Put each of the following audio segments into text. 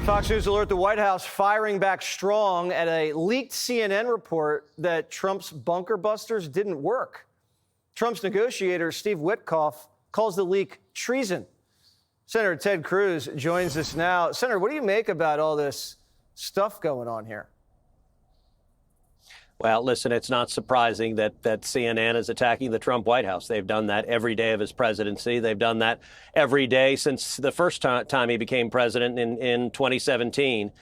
Fox News alert: the White House firing back strong at a leaked CNN report that Trump's bunker busters didn't work. Trump's negotiator, Steve Witkoff, calls the leak treason. Senator Ted Cruz joins us now. Senator, what do you make about all this stuff going on here? Well, listen, it's not surprising that CNN is attacking the Trump White House. They've done that every day of his presidency. They've done that every day since the first time he became president in 2017.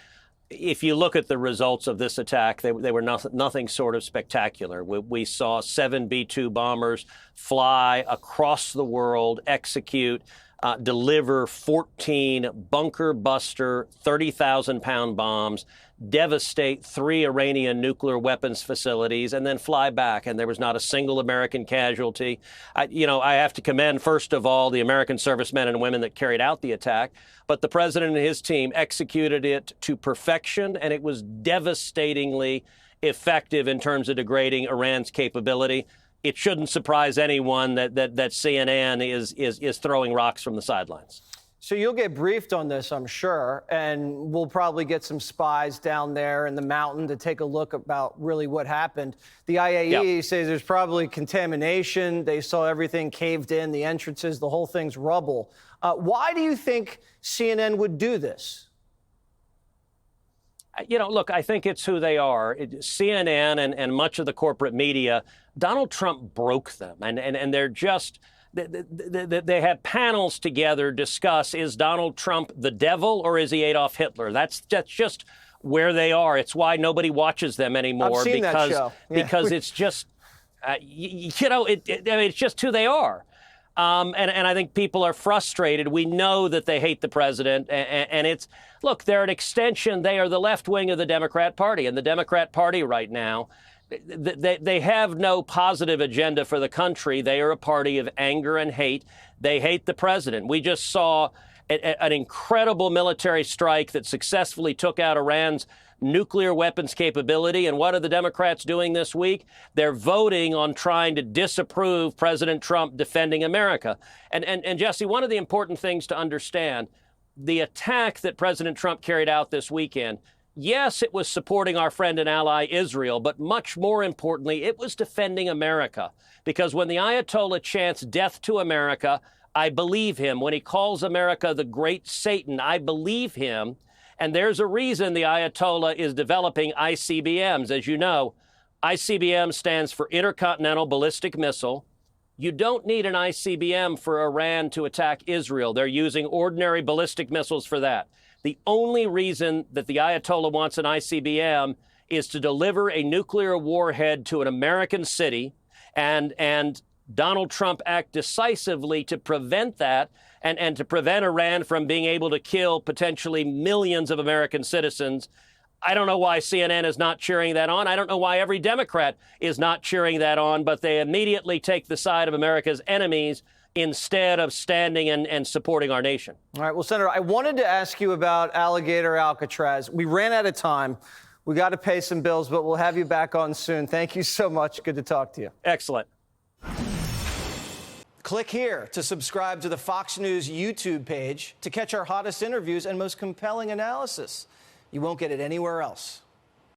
If you look at the results of this attack, they were nothing short of spectacular. We saw 7 B-2 bombers fly across the world, execute, deliver 14 bunker buster 30,000-pound bombs, devastate 3 Iranian nuclear weapons facilities, and then fly back. And there was not a single American casualty. I have to commend, first of all, the American servicemen and women that carried out the attack. But the president and his team executed it to perfection, and it was devastatingly effective in terms of degrading Iran's capability. It shouldn't surprise anyone that CNN is throwing rocks from the sidelines. So you'll get briefed on this, I'm sure, and we'll probably get some spies down there in the mountain to take a look about really what happened. The IAEA says there's probably contamination. They saw everything caved in, the entrances, the whole thing's rubble. Why do you think CNN would do this? Look, I think it's who they are. CNN and much of the corporate media, Donald Trump broke them, and they're just... They have panels together discuss, is Donald Trump the devil or is he Adolf Hitler? That's just where they are. It's why nobody watches them anymore. I've seen that show. Yeah. Because it's just, it's just who they are. And I think people are frustrated. We know that they hate the president. And look, they're an extension. They are the left wing of the Democrat Party. And the Democrat Party right now, they have no positive agenda for the country. They are a party of anger and hate. They hate the president. We just saw an incredible military strike that successfully took out Iran's nuclear weapons capability. And what are the Democrats doing this week? They're voting on trying to disapprove President Trump defending America. And Jesse, one of the important things to understand, the attack that President Trump carried out this weekend, yes, it was supporting our friend and ally Israel, but much more importantly, it was defending America. Because when the Ayatollah chants death to America, I believe him. When he calls America the great Satan, I believe him. And there's a reason the Ayatollah is developing ICBMs. As you know, ICBM stands for Intercontinental Ballistic Missile. You don't need an ICBM for Iran to attack Israel. They're using ordinary ballistic missiles for that. The only reason that the Ayatollah wants an ICBM is to deliver a nuclear warhead to an American city, and Donald Trump act decisively to prevent that and to prevent Iran from being able to kill potentially millions of American citizens. I don't know why CNN is not cheering that on. I don't know why every Democrat is not cheering that on, but they immediately take the side of America's enemies instead of standing and supporting our nation. All right. Well, Senator, I wanted to ask you about Alligator Alcatraz. We ran out of time. We got to pay some bills, but we'll have you back on soon. Thank you so much. Good to talk to you. Excellent. Click here to subscribe to the Fox News YouTube page to catch our hottest interviews and most compelling analysis. You won't get it anywhere else.